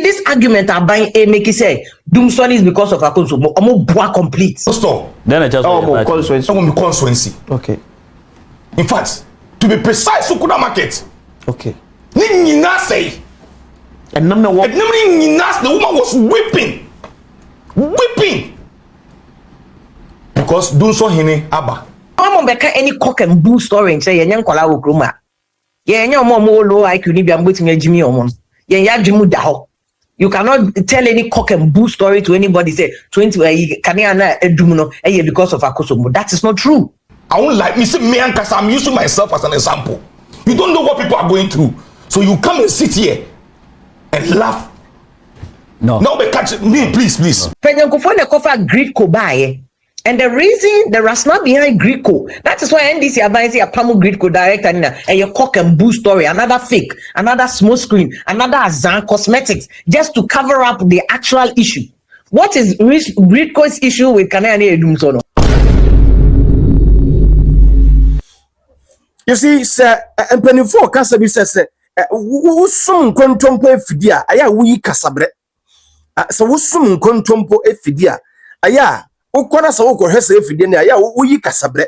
This argument are buying a make it say Doomson is because of Akonso. Omo boa complete. Stop. Then I just constituency. Okay. In fact, to be precise, who could market? Okay. Nina say. And number one. The woman was weeping. Because Doomson hine aba. I'm beka any cock and bull story and say yenyan kwala wo kroma. Yenyan mo low IQ ni bia mboti me Jimmy omon. Yenya Jimu daho. You cannot tell any cock and bull story to anybody say 20 Kaniana edumuno because of Akosomo. That is not true. I won't like me say me and Kasa, I'm using myself as an example. You don't know what people are going through. So you come and sit here and laugh. No. Now be catch me, please. President Kuffour ne kofa Greek ko bae. And the reason, the rationale behind Greco, that is why NDC are buying a Pamu Greco director and your cock and bull story, another fake, another small screen, another Azan cosmetics, just to cover up the actual issue. What is Greco's issue with Kanani Edumsono? You see, sir, and penny for Casabi says, who soon contempo fidia, aya we casabre. So who soon contempo fidia, aya. Ukwana sa uko hese efidie ne aya uyi kasabre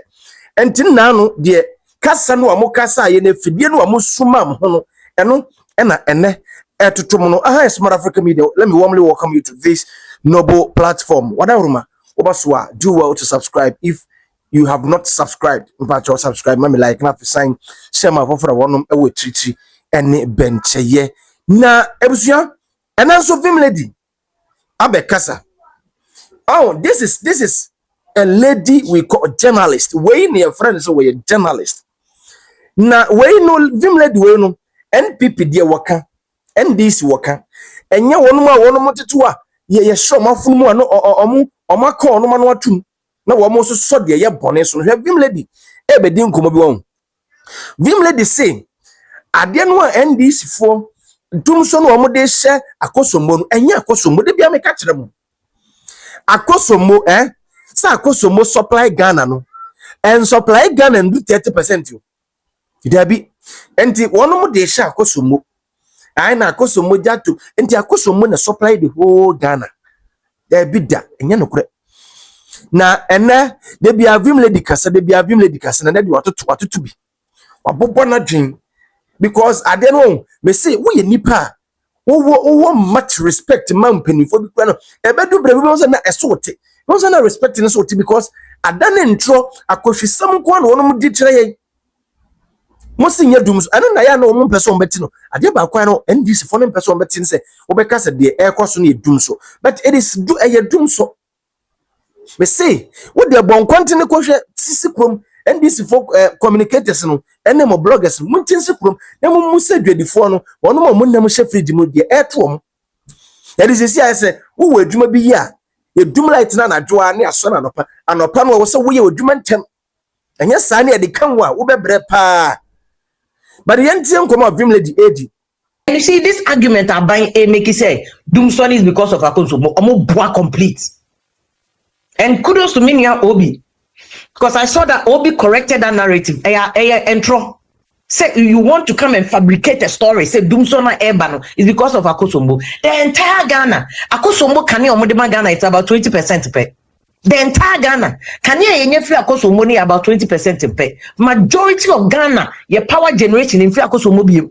enti nanu de kasa no amokasa ye ne efidie no amosuma ho no eno ena ene etotom no aha Smart Africa Media. Let me warmly welcome you to this noble platform. Wadaruma obaswa, do well to subscribe if you have not subscribed. But you subscribe me like na sign share my for wonom ewe trichi ene bencheye na ebusua enanso Vhim lady abekasa. Oh, this is a lady we call a journalist. We near friends, so we a journalist. Now we know Vhim lady we know NPP dear worker, NDC worker, and ya one more to ye show my full no or my call no man what to. Now almost so dear ya bonnet so have Vhim lady. Ebe din come on. Vhim lady say, I didn't want NDC for Doomson or more they share a Kosomo and ya Kosomo de be me catch them. Akosomo sa Akosomo supply Ghana no and supply Ghana and do 30% you there be enti one more dey share Akosomo na Akosomo jatu enti Akosomo na supply the whole Ghana there be da enye no kure na ene de bia Vhim lady kasa na de watoto bi wabobo na dream because I don't know me say we nipa wo much respect man penifo bi kwa no ebedu bre bi say na esote won say na respect na sote because adane ntro akohwesam kwa no wonom di kire ye mo sinya dum so eno na ya na wo person beti no ade ba kwa no NDC for no person beti say wo be kasa de ekoso na edum so but it is do dum so me say wo de bon kontine ko hwe sisi krom NDC for communicators no ene mo bloggers mo tinsi krom na mo musa dwadifo no wono mo nam hye free mo de eto that is see I say wo adwuma bi ya edum light na adwoa ne aso na anopa no wo se wo ye adwuma ntem enya saa ne de kanwa wo bebre pa but yentie nkoma Vhim lady edi. And you see this argument are buying a make it say Doomson is because of Akonso. Omo boa complete. And kudos to Minia Obi. Because I saw that Obi corrected that narrative. Intro. Say you want to come and fabricate a story. Say Doomson Ebano is because of Akosomo. The entire Ghana, Akosomo Kanye Omodema Ghana, it's about 20% pay. The entire Ghana, Kanye Yenye free Akosomo ni about 20% pay. Majority of Ghana, your power generation in free Akosomo bium.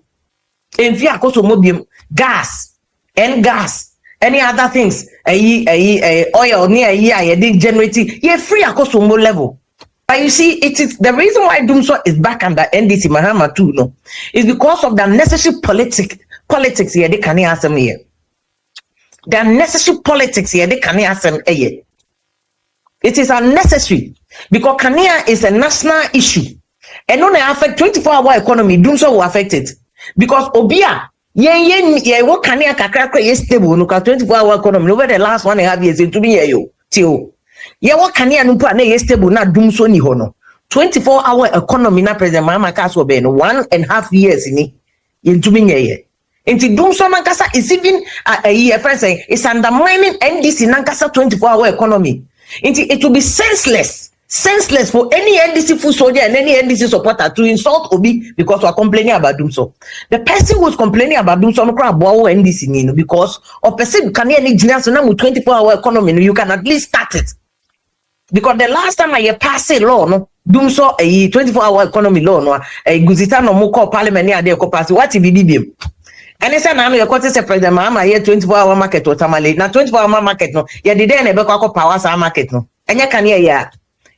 In free Akosomo bium, gas, any other things, oil near year, they generate ye free Akosomo level. But you see, it is the reason why Doomson is back under NDC Mahama too, no, is because of the unnecessary politics here. They can't ask them here. The unnecessary politics here. They can't ask them here. It is unnecessary because Kania is a national issue, and only affect 24-hour economy. Doomson will affect it because Obia. What Kania kakra is stable. No, 24-hour economy. Over the last 1.5 years, into me yo till. Yeah, what can you do? Na stable na Doomson ni hono. 24-hour economy na President Mahama Kaso ben 1.5 years ni into me ye. Into Doomson Nankasa is even a friend saying it's undermining NDC Nankasa 24-hour economy. Into it will be senseless. senseless for any NDC full soldier and any NDC supporter to insult Obi because we are complaining about Dumso. The person who's complaining about Dumso no crab NDC because of person can any genius now 24-hour economy, you can at least start it. Because the last time I passed a law, no, Dumso a 24-hour economy law, no, a Guzita no more call parliament near their capacity. What if he did? And they said, now you're going to say, President Mahama, here 24-hour market or Tamale. Now 24-hour market, no, yeah, the day never call powers market, no, and you can hear, yeah.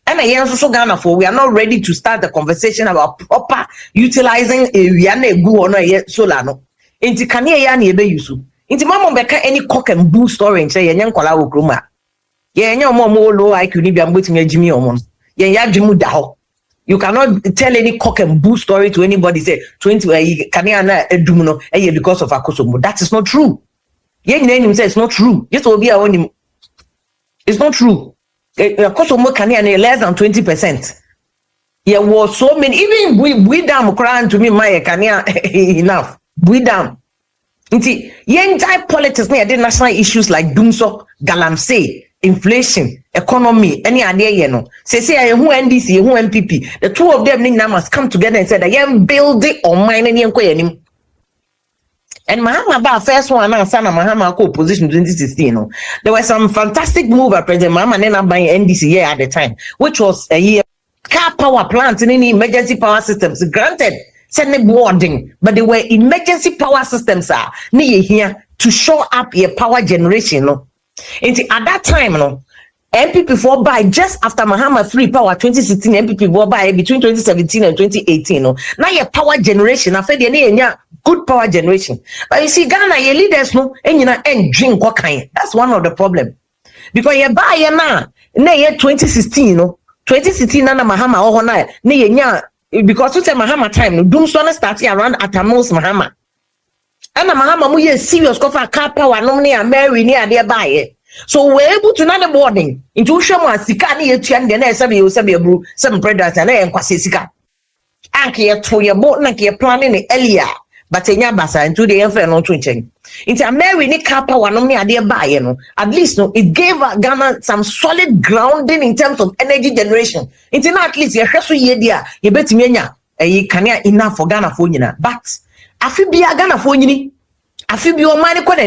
And I also Ghana for we are not ready to start the conversation about proper utilizing a Yane Gu or no solar no. Inti Kanye Yani ebe yusu. Inti mama beka any cock and bull story and say yan kola ukruma. Yan more low IQ ni biam waiting a Jimmy Omon. Yan ya Jimu daho. You cannot tell any cock and bull story to anybody say 20 Kanye na edumuno because of Akosomo. That is not true. Yan name say it's not true. Yes will be our him. It's not true. Kosomo Kanye less than 20%. There was so many, even we damn crying to me, my Kanye enough. We damn. Inti, yen politics near the national issues like Dumso, Galamsey, inflation, economy, any idea, you know. Say, who NDC, who MPP, the two of them must come together and say that yen build it on mine and yen. And Mahama ba first one and Sana Mahama co-opposition 2016. No? There was some fantastic move by President Mahama and then buying NDC here at the time, which was a year car power plants in any emergency power systems. Granted, sending boarding, but they were emergency power systems near here to show up your power generation. No? And at that time, no, MPP for buy just after Mahama free power 2016, MPP for buy between 2017 and 2018. No? Now your power generation, I feel good power generation. But you see, Ghana, your leaders no, and you know, and drink what kind. That's one of the problem. Because you buy now, year 2016, no, 2016, Nana Mahama or na because we say Mahama time, no, Doomsona started around at most Mahama. And Mahama, we are serious for car power, no near Mary near their buy. So we're able to not boarding into Shama Sikani, and then some predators and Kwasika. Anki to your boat, like you're planning earlier. But basa into the no twinching. Into a Mary Nick Kappa one only idea by at least no, it gave Ghana some solid grounding in terms of energy generation. Into at least your year, you bet me a can enough for Ghana for you. But I feel be a Ghana for you. I feel be your money quite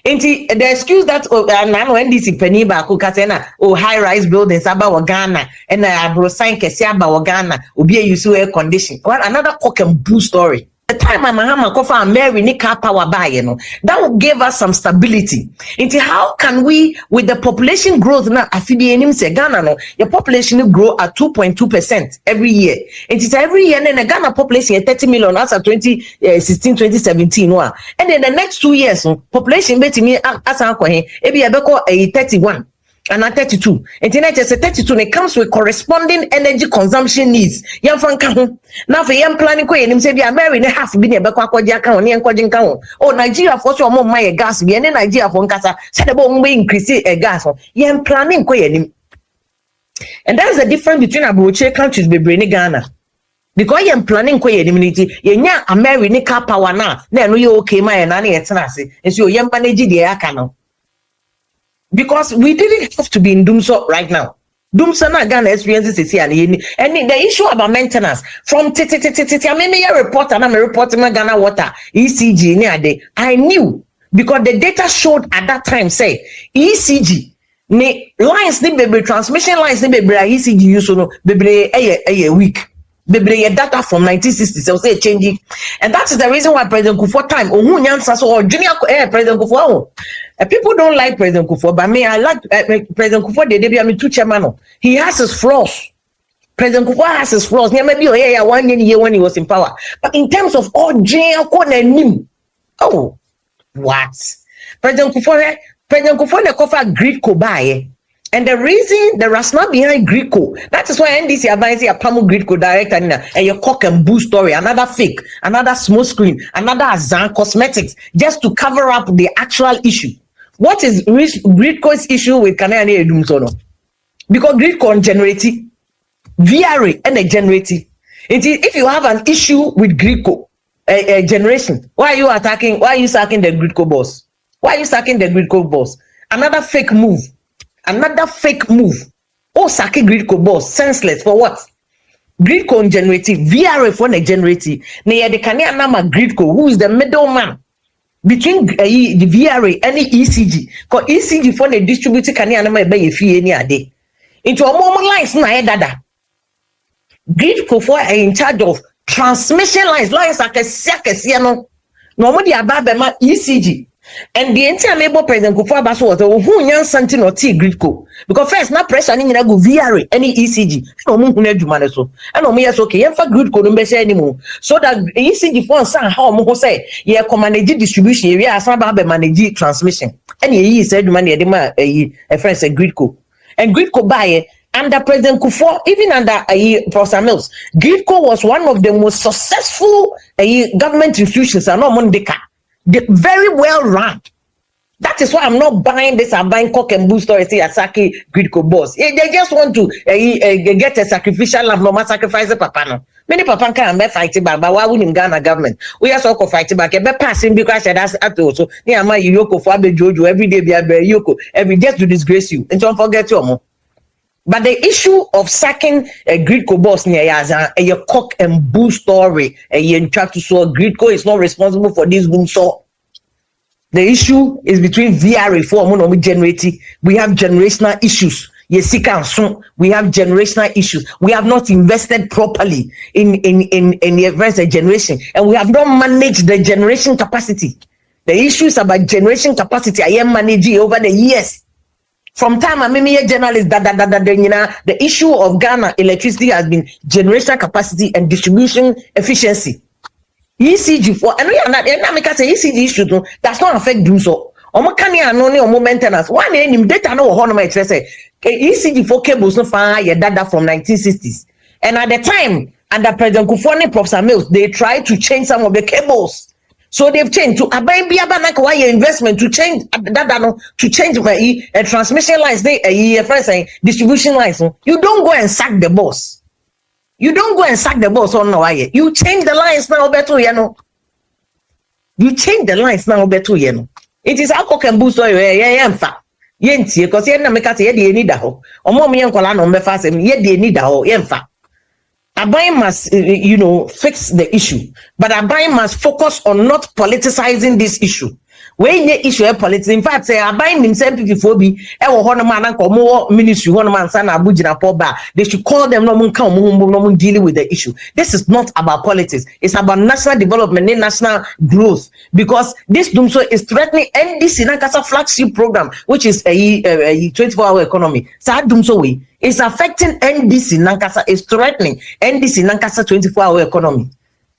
Inti the excuse that NDC penny back Katena high rise buildings about Ghana and bro sign Kesiaba Ghana will be a use air condition. Well, another cock and bull story. The time my Mahama Kofa and Mary Nika power buy, that will give us some stability. Into how can we, with the population growth now, Afibi say Ghana, no, your population will grow at 2.2% every year. It is every year, and then the Ghana population is 30 million as of 2016, 2017. And then the next 2 years, population betting me as a 31. And at 32, internet is 32. And it comes with corresponding energy consumption needs. Now for young planning, him say, Mary, half been a back. Oh, Nigeria for sure more my gas, be any Nigeria for Casa, said about me increase a gas. Young planning, and that's the difference between Abuche countries be bringing Ghana. Because you're planning immunity, you're a Mary Nika power now, then you okay, my nanny at Tanasi, and so young manage the Akano. Because we didn't have to be in Dumso right now. Dumso na Ghana experiences is here and the issue about maintenance from I report and I'm reporting my Ghana water ECG near day. I knew because the data showed at that time say ECG ne lines ni baby transmission lines ni baby ECG use no baby a week. Baby data from 1960 so say changing, and that is the reason why President Kuffour time or junior President Kuffour. People don't like President Kuffour, but me I like President Kuffour. The two chairman. He has his flaws. President Kuffour has his flaws. Maybe 1 year when he was in power, but in terms of what? President Kuffour the cover grid ko buy. And the reason, the rationale behind Greco, that is why NDC advising a Pamu Greco director and your cock and bull story, another fake, another small screen, another Azan cosmetics, just to cover up the actual issue. What is Greco's issue with Kanani Edumsono? Because Greco generative, VRA and a generative. If you have an issue with Greco, a generation, why are you sacking the Greco boss? Why are you sacking the Greco boss? Another fake move. Oh, saki grid co boss senseless for what? Grid co generative VRA for the generative. Na the kanya nama grid co who is the middleman between the VRA and the ECG. Cause ECG for the distributor kanya nama be fee any ade. Into a moment lines na dada. Grid co for in charge of transmission lines are kesiya no. No mo di ababa ECG. And the entire neighbor President Kuffour Abaso was who yan something or T grid co because first na pressure ni go VRA any ECG no mo hunu adwuma so and no yes okay yan fa grid co no be say anymore so that ECG for san how mo say ye manage distribution area asan ba manage transmission and ye say adwuma na ye de ma a friend say grid co and grid co buy under President Kuffour, even under Professor Mills, Gridco was one of the most successful government institutions and no Mondeka. Very well run. That is why I'm not buying this. I'm buying cock and bull story. Say Asaki Gridco boss. They just want to get a sacrificial lamb. No matter sacrifice the papa no. Many papa can be fighting back, but why wouldn't Ghana government? We are so fighting back. Be passing because that's also. Yeah, my Yoko for Abe Jojo every day. Be Yoko every day to disgrace you. And don't forget your mom. But the issue of sacking a Gridco boss near a cock and bull story, a try to so Gridco is not responsible for this boom so. The issue is between VRA for mono generating. We have generational issues. We have generational issues. We have not invested properly in the advanced generation, and we have not managed the generation capacity. The issues about generation capacity I am managing over the years. From time I'm a journalist the issue of Ghana electricity has been generation capacity and distribution efficiency. ECG for and we are not say ECG issue does not affect doom so. No maintenance. One name data no honor say ECG for cables no fire data from 1960s. And at the time under President Kuffour and Professor Mills, they tried to change some of the cables. So they've changed to investment to change that to change my transmission lines. Distribution lines. You don't go and sack the boss. You don't go and sack the boss on no you change the lines now better you change the lines now better it is how can boost yenti because you make us ye need that ho or more me and no me fast ye need that ho yemfa. Abai must, fix the issue, but Abai must focus on not politicizing this issue. When the issue is politics, in fact, say Abai himself before be, more ministry, they should call them no dealing with the issue. This is not about politics, it's about national development and national growth because this Dumso is threatening NDC Nankasa flagship program, which is a 24-hour economy. So Dumso way. It's affecting NDC Nankasa, it's threatening NDC Nankasa 24-hour economy.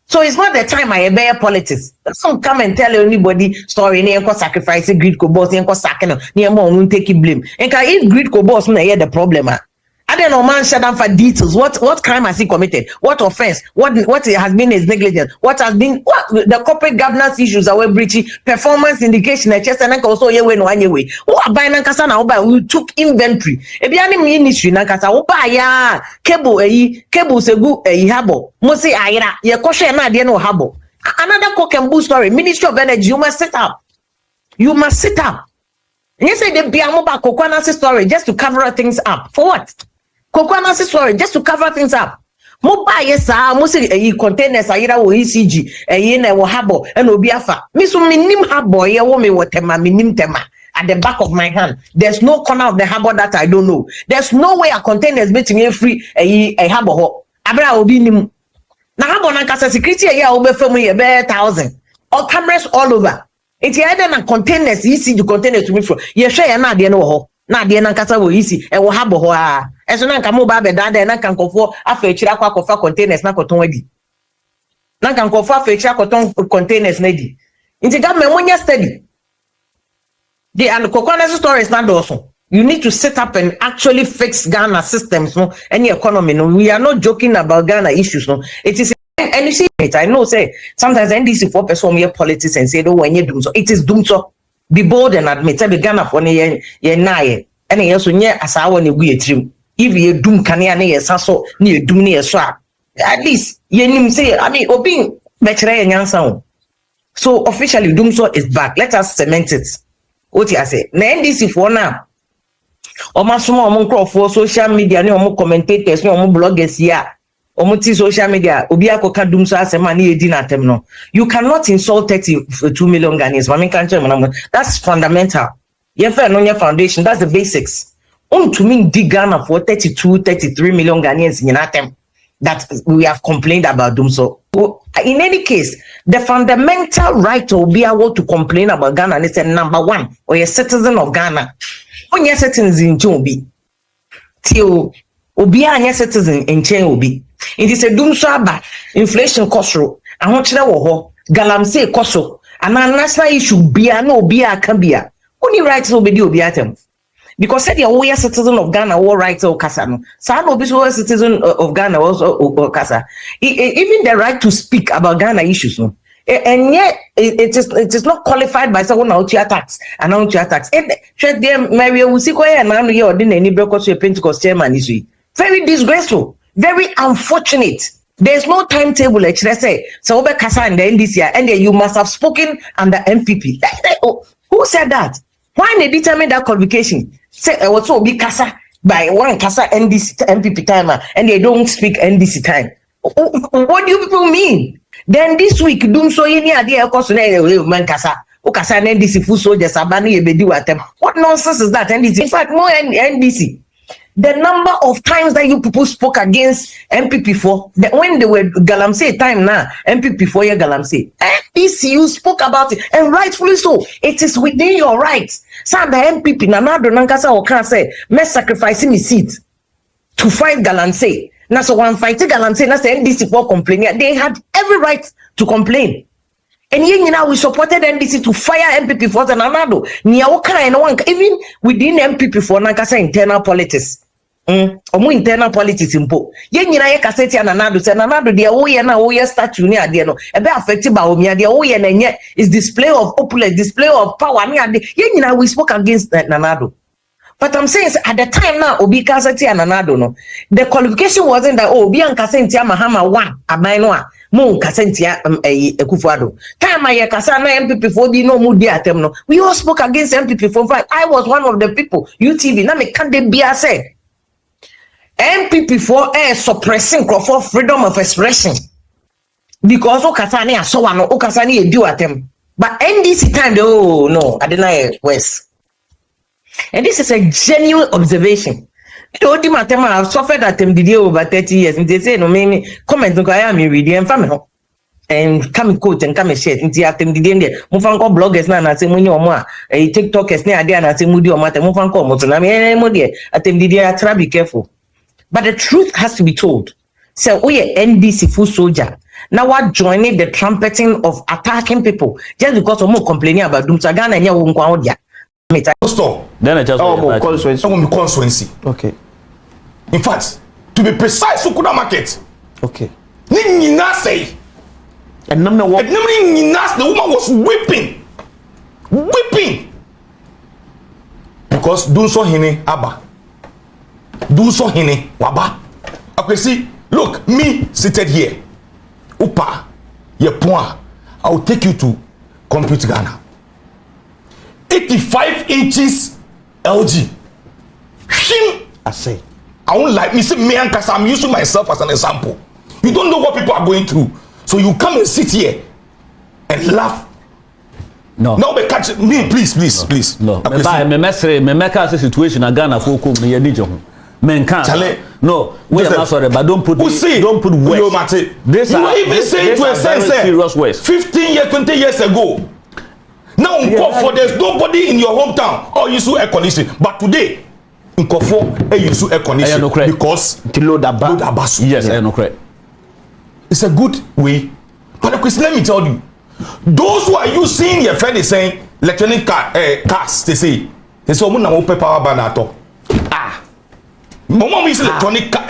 So it's not the time I bear politics. Don't come and tell anybody story, near sacrifice Gridco boss, near sacking, near more take blame. And if Gridco boss not hear the problem, I don't know, man, shut down for details. What crime has he committed? What offense? What has been his negligence? What has been the corporate governance issues that were breaching, performance indication, and also ye way no anyway. What by Nankasa now by we took inventory. If you any ministry Nankasa, oba ya cable segu habo. Mosi ayira ye koshe na de no habo. Another cock and bull story. Ministry of Energy, you must sit up. You must sit up. And you say the Biamoba Kokwanasi story just to cover things up. For what? Kokwanasi story just to cover things up. Moba yes, musi containers ayira wo ECG, na wo habo, and obiafa. Misu minim habo, ye wo me wotema, minim tema. At the back of my hand, there's no corner of the harbor that I don't know. There's no way a container is making me free a harbor ho. Abra obi nim. Na harbor nankasa security here obe femu ye be 1,000. Or cameras all over. It's either na containers ECG containers to me from. Ye share ya na de no ho. Na de nankasa wo ECG e wo harbor ho a. Eso na nka mo ba be da na nka nkofo afa echira akwa containers na koton adi. Na nka nkofo afa echira koton containers na di. Inti government monya study. The and Kokwana story is not also. You need to set up and actually fix Ghana systems, no, any economy. No, we are not joking about Ghana issues, no. It is, and you see it. I know, say sometimes NDC for person here politics and say, "Oh, when you doom so," it is doom so. Be bold and admit. Say, Ghana for ye na and ye so nye asawa ni we trim. If ye doom kanya ne ye saso ni ye doom ni ye so. At least ye nim say. I mean, obing betray nyansa. So officially, doom so is back. Let us cement it. What you say? Na NDC for now. Omasuma omo for social media ni omo commentators ni omo bloggers ya. Omo ti social media obi akoka dum so asema na edi na tem no. You cannot insult 32 million Ghanaians. Mami kan tell that's fundamental. Ye fair no your foundation, that's the basics. To mean dig Ghana for 32, 33 million Ghanaians in atem that we have complained about them. So in any case, the fundamental right to be able to complain about Ghana is number one, or a citizen of Ghana. When you're citizens in Chombi, till Obi a citizen in Obi. It is a doom saba inflation cost. I want you to galamsey cost. And a national issue be a no be a can be a only rights will be Obi atem. Because said you're a citizen of Ghana, all rights or Kasano. Some of a citizen of Ghana also Kasa. Even the right to speak about Ghana issues, no. And yet it is not qualified by someone out your tax and out your tax. And there Mary Usikoya and I'm here didn't any breakfast Pentecost chairman is very disgraceful, very unfortunate. There's no timetable, let's say. So over Kasa and the NDC, and then you must have spoken under MPP. Who said that? Why they determine that qualification? Say also be Kasa by one Kasa NDC MPP timer and they don't speak NDC time. What do you people mean? Then this week, doom so any idea cost man Kasa. Kasa NDC full soldiers abani ebedi watem. What nonsense is that? NDC. In fact, more NDC. The number of times that you people spoke against MPP4, when they were Galamsey time now, MPP4 year Galamsey. NDC, you spoke about it, and rightfully so. It is within your rights. Some the MPP, Nanado Nankasa or can say, me sacrificing me seat to fight Galamsey. Now, so one fighting Galamsey, that's the NDC for complaining. They had every right to complain. And you know, we supported NDC to fire MPP4 and Nanado. Even within MPP4, Nankasa internal politics. Omo internal politics impo ye nyina ye kaseti ananado se nanado de wo ye na wo ye statue ni ade no e be affect ba omi ade wo ye na nye is display of opulence, display of power ni ade ye nyina we spoke against nanado. But I'm saying at the time now obi kaseti ananado no the qualification wasn't that obi an kaseti amahama 1 aban no a mo kaseti Kuffour time ye kasa na MPP4 di no mu di atem no we all spoke against MPP4. In fact, I was one of the people UTV na me kan de bia say MPP4 is suppressing for freedom of expression because Okasani are so one Okasani do at them. But NDC time, oh no, I deny West. And this is a genuine observation. Told him at them I've suffered at them did over 30 years, and they say no me comment I am reading and family and come quote and come share into them did in there. Mufanko bloggers now and say money or more a TikTokers near there and say moody or matter Mufanko Motunami modi at them did try be careful. But the truth has to be told. So we are NDC full soldier. Now we're joining the trumpeting of attacking people just because of more complaining about Dumsagana and Yawunkwaudia. Stop. Then I just constituency. Okay. In fact, to be precise, Sukuda market. Okay. Nina say. And number one. The woman was weeping. Because Dunso Hine Abba. Do so hini waba. Okay, see, look, me seated here. Upa, ye point. I will take you to Compute Ghana. 85 inches LG. Vhim. I say. I won't like me say me and Kasa. I'm using myself as an example. You don't know what people are going through, so you come and sit here and laugh. No. Now we catch me, please. No. Me make a situation in Ghana for come me nijo. Men can't. No, we are sorry, but don't put words. This you even say to a sense, serious words. 15 years, 20 years ago. Now in Kuffour, there's nobody in your hometown or you air conditioning. But today, in Kuffour, you use air conditioning because to load that yes, I know correct. It's a good way. But let me tell you, those who are using your friend is saying electronic cars, they say power banner. Mama is electronic car.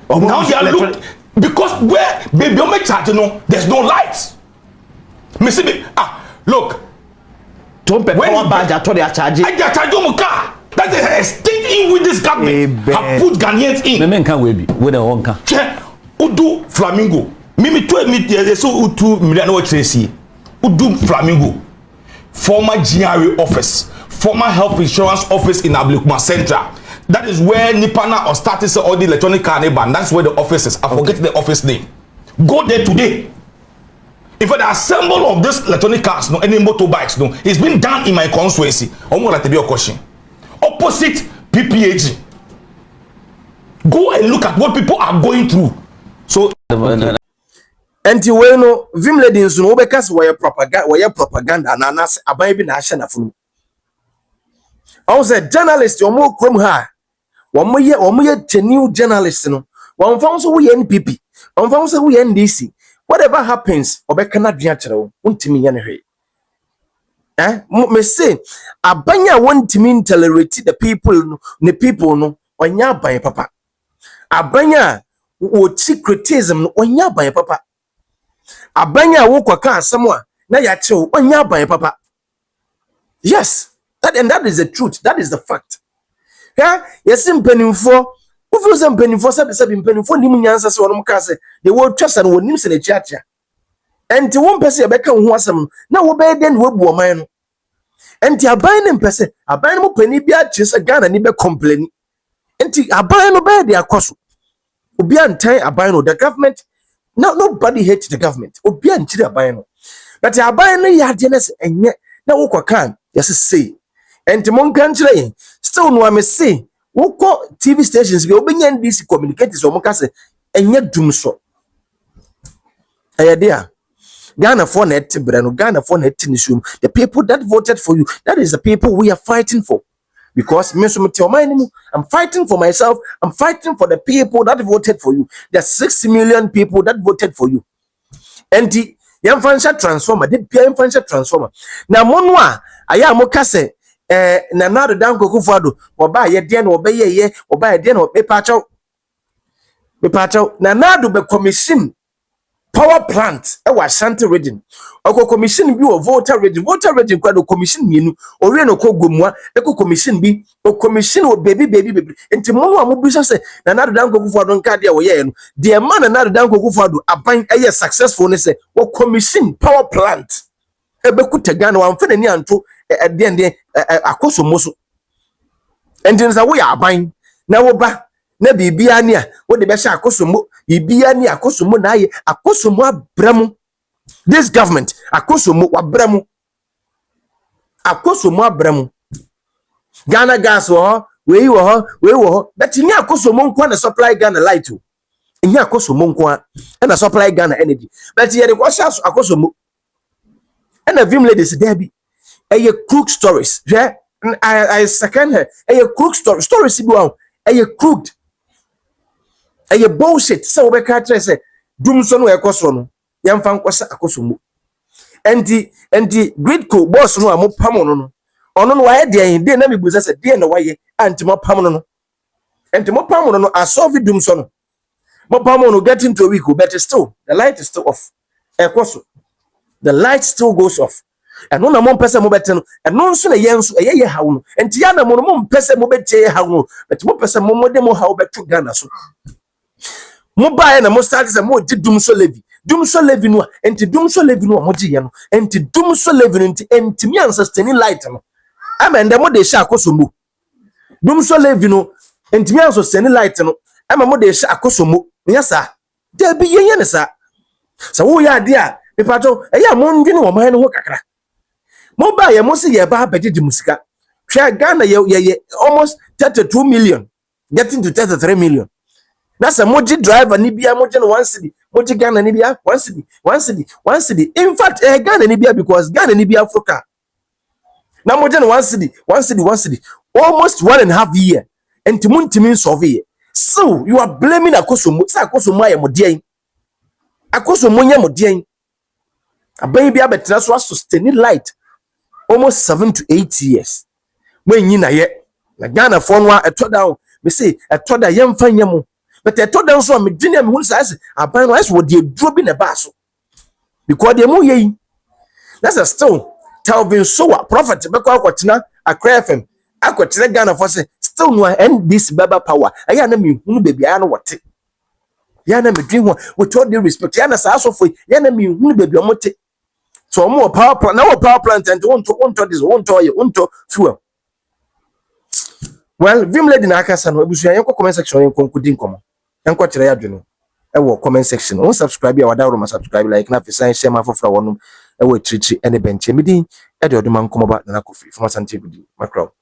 Now they are look because where baby make charge there's no lights. Me look. Don't pay power badge at all they are charging. I charge my car. That is a state in with this government. Have put Ghanaians in. Men can we be with their own car. Udu Flamingo. Mimi 12 million so 2 million what you see. Udu Flamingo. Former GRA office. former health insurance office in Ablekuma Central. That is where Nipana or started all the electronic car ban. That's where the office is. I forget the office name. Go there today. In fact, the assembly of this electronic cars, no, any motorbikes, no, it's been done in my constituency. Almost like to be a question. Opposite PPAG. Go and look at what people are going through. So, and you know, Vhim ladies no because where propaganda and anas abayi na asha na funu. I was a journalist, or more chrome ha. One year, new journalist, no. One found so we NPP, one found so we NDC. Whatever happens, obekana diachero, untimi yanere. Me say, abanya want to mean tolerate the people no, onya by papa. Abanya wo criticism onya by papa. Abanya wo kwaka someone na ya chew onya by papa. Yes, that is the truth. That is the fact. Yeah, yes, in penny for who feels some penny for seven penny for nim nyansa so no ka say they will trust and will nims in a church. And to one person abeka ho asem na wo be den wo bu oman no. And ti aban ne mpese aban mo penny bia chese Ghana ni be complain. And ti aban no be dey akoso. Obi antan aban no the government. No, nobody hates the government. Obi anchire aban no. But aban no ya jenes enye na wo kwaka yes say. And mon country still no am say wo ko TV stations be obenya NDC communicators o mo ka say enye dum so. Dia Ghana for net brano Ghana for net nisum. The people that voted for you, that is the people we are fighting for. Because I'm fighting for myself. I'm fighting for the people that voted for you. There are 6 million people that voted for you. And the young financial transformer, the financial transformer. Now, monwa, aya mokase, na nado down Kuffour, oba ye den, oba ye, oba ye den, oba pacho. Na nado be commission power plant e wa Shanti region oko commission bi o voter region kwa do commission mienu ori no ko gomua e ko commission bi o commission o baby enti mo amu bi se na nado dan Kuffour do nka de wo ye no de man na nado dan Kuffour do aban e successful ne se o commission power plant e be kuta Ghana wa mfa ni anto de akoso moso enti nza wo ya aban na wo ba na bibia ni a wo de be sha akosomo bibia ni akosomo na aye akosomo abramu this government akosomo wabramu Ghana gas wo we but ni akosomo nko na supply Ghana light o ni akosomo nko na supply Ghana energy but ye de ko sha akosomo na Vhim ladies there be crook stories yeah I second her crook stories bi wa crooked bullshit so we ka tell say dum so no ekoso no yamfa nkosa akosomo enti gridco boss no amopam no ono no waye de na mebuza say de na waye anti mopam no enti mopam no asolve dum so no mopam no get into a week but still the light is still off ekoso the light still goes off and no na mo pese mo bete no and no so na yenso ye hawo no enti ya na mo pese mo bete ye hawo but mo pese mo de mo hawo beto Ghana so mo bae na mo start say mo di dum so levy no enti dum so levy no mo di ye no enti dum so levy no enti mi ancestral light no ama ndem mo de sha akosomo dum so levy no enti mi ancestral light no ama mo de sha akosomo nya sa da bi ye ne sa wo ya de a me pato eya mo ndwene wo man no ho kakra mo bae mo se ye ba abedi di musika hwa Ghana ye almost 32 million getting to 33 million. That's a moji driver ni bia moji no 1 cedi moji Ghana ni bia 1 cedi in fact Ghana ni bia because Ghana ni bia Africa na moji no 1 cedi almost 1.5 year and timuntimi solve so you are blaming akosomo say akosomo aye modien akosomo nya modien aban bia betra so sustain light almost 7 to 8 years when yin na ye na Ghana for no eto down me say eto da yemfa nyamo but eto down so me dwene me hu say aban no as wo de duro bi na ba so because de mo ye that's a still Telvin Sowa prophet be kwa kwatena Accra FM akwatena Ghana for say still no end this baba power aya na me hu baby aya no wote ya na me dwen ho with all the respect ya na sa so for ya na me hu baby omote so mo power plant na power plant and won't this won't fuel well Vhim lady na akasa no ebusu yan comment section yan konkudi nkomo enko kire ya dwene e wo comment section on subscribe ya wada ro ma subscribe like na fisa share ma fofra wonum e wo trichi ene benche midin e de oduma nkomo ba na Kuffour from Asante Gudi macro